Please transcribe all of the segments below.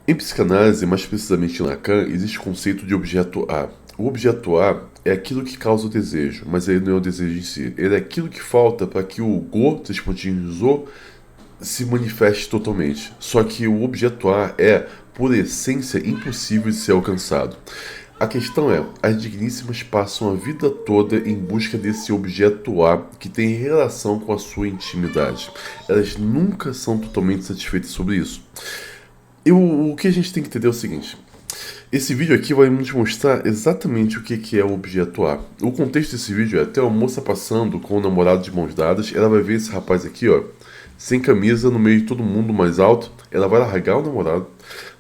Em psicanálise, mais precisamente em Lacan, existe o conceito de objeto A. O objeto A é aquilo que causa o desejo, mas ele não é o desejo em si. Ele é aquilo que falta para que o go, três pontinhos, o, se manifeste totalmente. Só que o objeto A é, por essência, impossível de ser alcançado. A questão é, as digníssimas passam a vida toda em busca desse objeto A que tem relação com a sua intimidade. Elas nunca são totalmente satisfeitas sobre isso. O que a gente tem que entender é o seguinte: esse vídeo aqui vai nos mostrar exatamente o que é o objeto A. O contexto desse vídeo é até uma moça passando com o namorado de mãos dadas. Ela vai ver esse rapaz aqui, ó, sem camisa, no meio de todo mundo mais alto. Ela vai largar o namorado,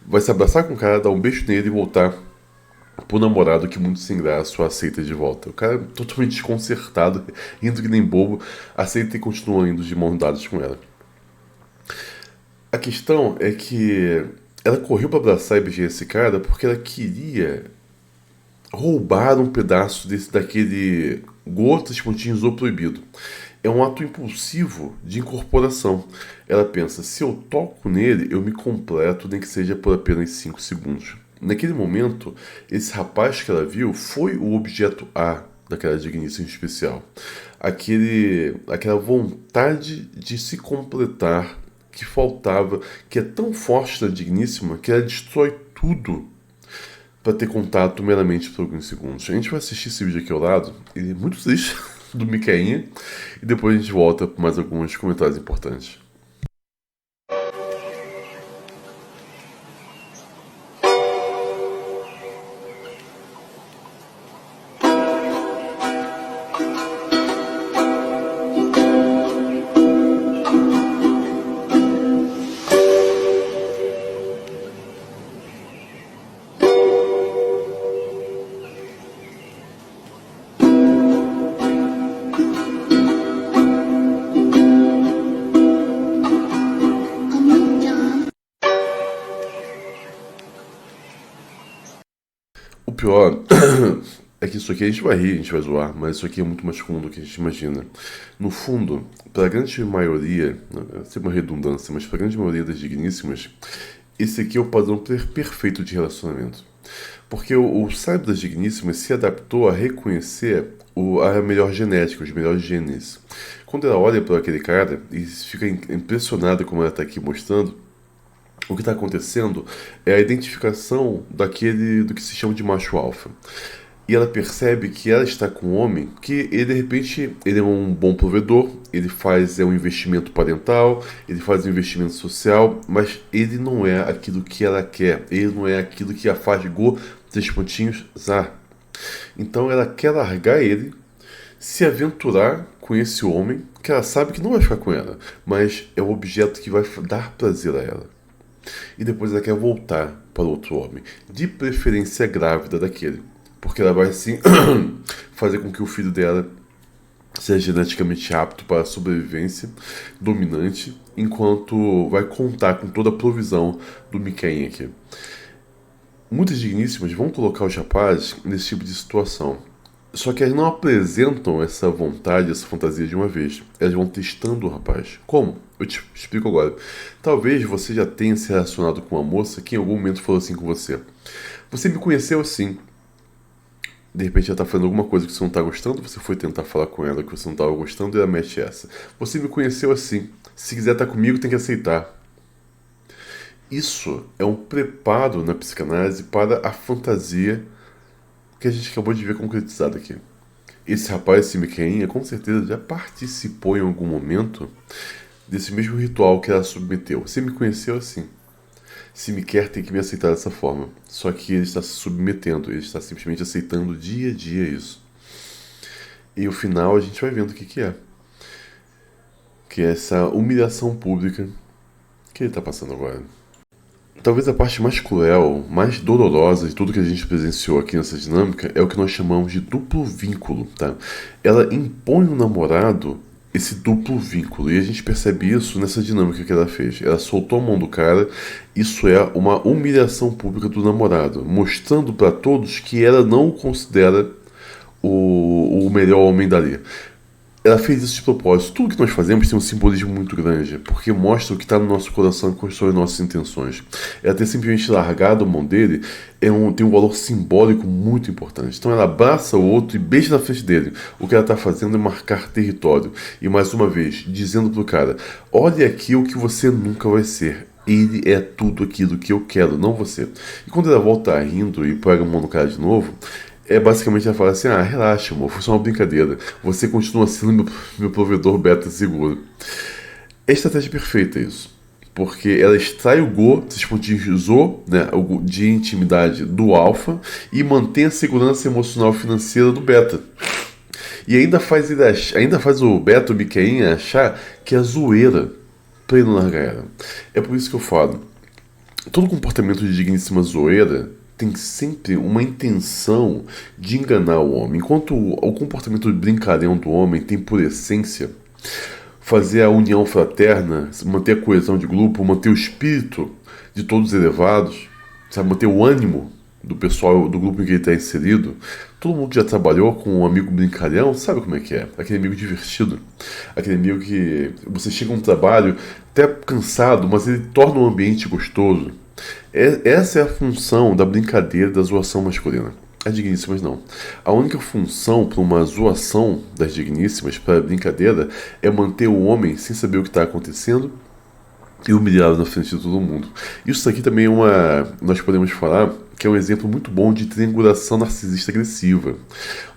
vai se abraçar com o cara, dar um beijo nele e voltar pro namorado, que muito sem graça o aceita de volta. O cara totalmente desconcertado, rindo que nem bobo, aceita e continua indo de mãos dadas com ela. A questão é que ela correu pra abraçar e beijar esse cara porque ela queria roubar um pedaço daquele gotas, pontinhos ou proibido. É um ato impulsivo de incorporação. Ela pensa, se eu toco nele, eu me completo, nem que seja por apenas 5 segundos. Naquele momento, esse rapaz que ela viu foi o objeto A daquela digníssima especial. Aquela vontade de se completar que faltava, que é tão forte da digníssima que ela destrói tudo para ter contato meramente por alguns segundos. A gente vai assistir esse vídeo aqui ao lado, ele é muito triste, do Miqueinha, e depois a gente volta para mais alguns comentários importantes. O pior é que isso aqui a gente vai rir, a gente vai zoar, mas isso aqui é muito mais comum do que a gente imagina. No fundo, para a grande maioria, sem uma redundância, mas para a grande maioria das digníssimas, esse aqui é o padrão perfeito de relacionamento. Porque o cérebro das digníssimas se adaptou a reconhecer a melhor genética, os melhores genes. Quando ela olha para aquele cara e fica impressionada como ela está aqui mostrando, o que está acontecendo é a identificação do que se chama de macho alfa. E ela percebe que ela está com um homem que ele, de repente, ele é um bom provedor, ele faz um investimento parental, ele faz um investimento social, mas ele não é aquilo que ela quer, ele não é aquilo que a faz go, três pontinhos, zar. Então ela quer largar ele, se aventurar com esse homem, que ela sabe que não vai ficar com ela, mas é o objeto que vai dar prazer a ela. E depois ela quer voltar para outro homem, de preferência grávida daquele, porque ela vai assim fazer com que o filho dela seja geneticamente apto para a sobrevivência dominante, enquanto vai contar com toda a provisão do Miquem aqui. Muitas digníssimas vão colocar os rapazes nesse tipo de situação. Só que elas não apresentam essa vontade, essa fantasia de uma vez. Elas vão testando o rapaz. Como? Eu te explico agora. Talvez você já tenha se relacionado com uma moça que em algum momento falou assim com você. Você me conheceu assim. De repente ela tá fazendo alguma coisa que você não tá gostando, você foi tentar falar com ela que você não tava gostando e ela mete essa. Você me conheceu assim. Se quiser estar comigo, tem que aceitar. Isso é um preparo na psicanálise para a fantasia que a gente acabou de ver concretizada aqui. Esse rapaz, esse Miqueinha, com certeza já participou em algum momento desse mesmo ritual que ela submeteu. Você me conheceu assim. Se me quer, tem que me aceitar dessa forma. Só que ele está se submetendo, ele está simplesmente aceitando dia a dia isso. E o final a gente vai vendo o que é. Que é essa humilhação pública que ele está passando agora. Talvez a parte mais cruel, mais dolorosa de tudo que a gente presenciou aqui nessa dinâmica é o que nós chamamos de duplo vínculo, tá? Ela impõe no namorado esse duplo vínculo, e a gente percebe isso nessa dinâmica que ela fez. Ela soltou a mão do cara, isso é uma humilhação pública do namorado, mostrando para todos que ela não o considera o melhor homem dali. ela fez isso de propósito. Tudo que nós fazemos tem um simbolismo muito grande, porque mostra o que está no nosso coração e constrói nossas intenções. Ela ter simplesmente largado a mão dele tem um valor simbólico muito importante. Então ela abraça o outro e beija na frente dele. O que ela está fazendo é marcar território. E mais uma vez, dizendo pro cara, olha aqui o que você nunca vai ser. Ele é tudo aquilo que eu quero, não você. E quando ela volta rindo e pega a mão no cara de novo, basicamente ela fala assim, relaxa amor, foi só uma brincadeira. Você continua sendo meu provedor beta seguro. É a estratégia perfeita isso. Porque ela extrai o Go, despontinizou, né, de intimidade do alfa e mantém a segurança emocional financeira do beta. E ainda faz o beta, o Miqueinha, achar que é zoeira pra ele não largar ela. É por isso que eu falo, todo comportamento de digníssima zoeira tem sempre uma intenção de enganar o homem. Enquanto o comportamento brincalhão do homem tem por essência fazer a união fraterna, manter a coesão de grupo, manter o espírito de todos elevados, sabe, manter o ânimo do pessoal do grupo em que ele está inserido. Todo mundo que já trabalhou com um amigo brincalhão sabe como é que é. Aquele amigo divertido, aquele amigo que você chega a um trabalho até cansado, mas ele torna o ambiente gostoso. Essa é a função da brincadeira, da zoação masculina. As digníssimas não. A única função para uma zoação das digníssimas, para a brincadeira, é manter o homem sem saber o que está acontecendo e humilhado na frente de todo mundo. Isso aqui também nós podemos falar que é um exemplo muito bom de triangulação narcisista agressiva,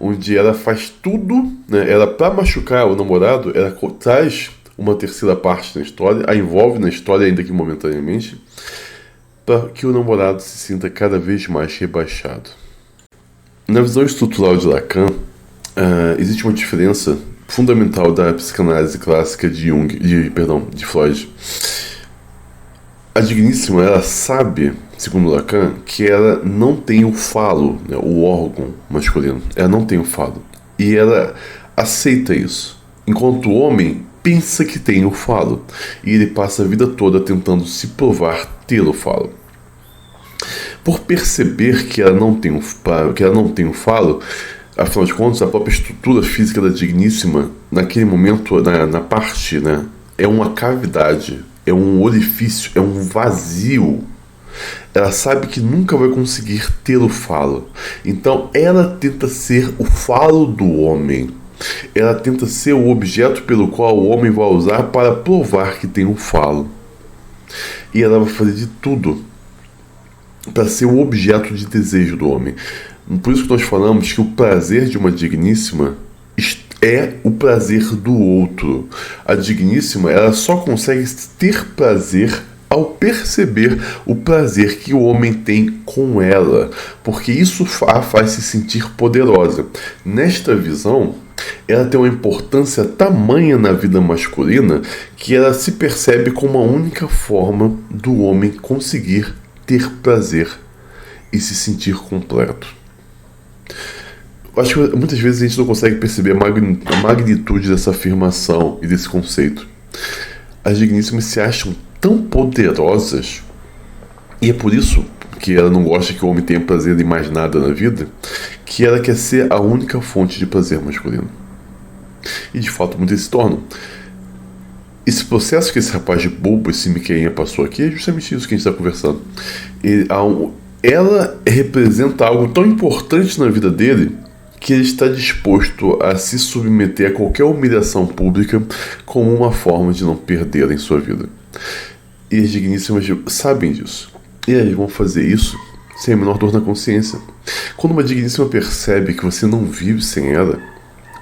onde ela faz tudo, né, ela para machucar o namorado, ela traz uma terceira parte da história, a envolve na história ainda que momentaneamente, para que o namorado se sinta cada vez mais rebaixado. Na visão estrutural de Lacan, existe uma diferença fundamental da psicanálise clássica de Freud. A digníssima, ela sabe, segundo Lacan, que ela não tem o falo, né, o órgão masculino. Ela não tem o falo. E ela aceita isso. Enquanto o homem pensa que tem o falo. E ele passa a vida toda tentando se provar ter o falo. Por perceber que ela não tem o falo, afinal de contas, a própria estrutura física da digníssima, naquele momento, na parte, né, é uma cavidade, é um orifício, é um vazio. Ela sabe que nunca vai conseguir ter o falo. Então ela tenta ser o falo do homem. Ela tenta ser o objeto pelo qual o homem vai usar para provar que tem um falo. E ela vai fazer de tudo para ser o objeto de desejo do homem. Por isso que nós falamos que o prazer de uma digníssima é o prazer do outro. A digníssima, ela só consegue ter prazer ao perceber o prazer que o homem tem com ela, porque isso a faz se sentir poderosa. Nesta visão, ela tem uma importância tamanha na vida masculina que ela se percebe como a única forma do homem conseguir ter prazer e se sentir completo. Acho que muitas vezes a gente não consegue perceber a magnitude dessa afirmação e desse conceito. As digníssimas se acham tão poderosas, e é por isso que ela não gosta que o homem tenha prazer em mais nada na vida, que ela quer ser a única fonte de prazer masculino. E de fato muitas se tornam. Esse processo que esse rapaz de bobo, esse Miqueinha passou aqui, é justamente isso que a gente está conversando. Ela representa algo tão importante na vida dele que ele está disposto a se submeter a qualquer humilhação pública como uma forma de não perder em sua vida. E as digníssimas sabem disso. E elas vão fazer isso sem a menor dor na consciência. Quando uma digníssima percebe que você não vive sem ela,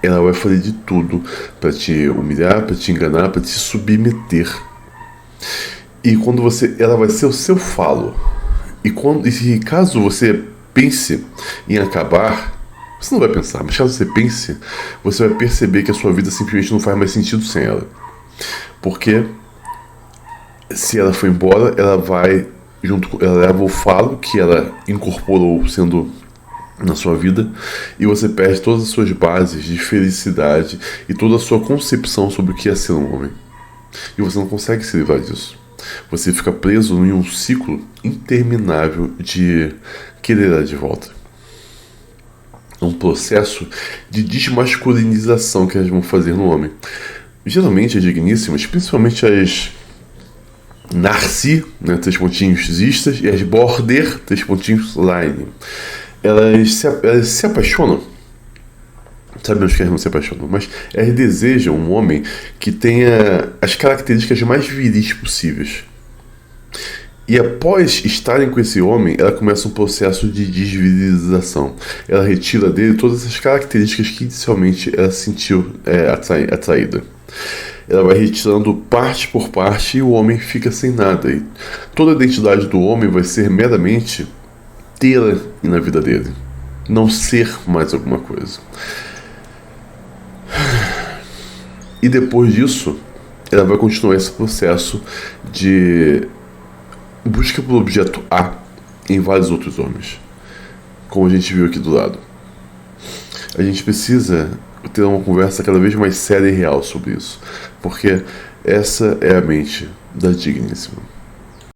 ela vai fazer de tudo para te humilhar, para te enganar, para te submeter. E ela vai ser o seu falo. E caso você pense em acabar, você não vai pensar, mas caso você pense, você vai perceber que a sua vida simplesmente não faz mais sentido sem ela. Porque se ela for embora, ela leva o falo que ela incorporou sendo na sua vida, e você perde todas as suas bases de felicidade e toda a sua concepção sobre o que é ser um homem. E você não consegue se livrar disso. Você fica preso em um ciclo interminável de querer dar de volta. um processo de desmasculinização que elas vão fazer no homem. Geralmente as digníssimas, principalmente as Narci, né, 3 pontinhos zistas, e as Border, 3 pontinhos line, elas se apaixonam. Sabemos que elas não se apaixonam, mas elas desejam um homem que tenha as características mais viris possíveis. E após estarem com esse homem, ela começa um processo de desvirilização. Ela retira dele todas essas características que inicialmente ela sentiu atraída. Ela vai retirando parte por parte e o homem fica sem nada. E toda a identidade do homem vai ser meramente tê-la na vida dele, não ser mais alguma coisa. E depois disso, ela vai continuar esse processo de busca pelo objeto A em vários outros homens, como a gente viu aqui do lado. A gente precisa ter uma conversa cada vez mais séria e real sobre isso, porque essa é a mente da digníssima.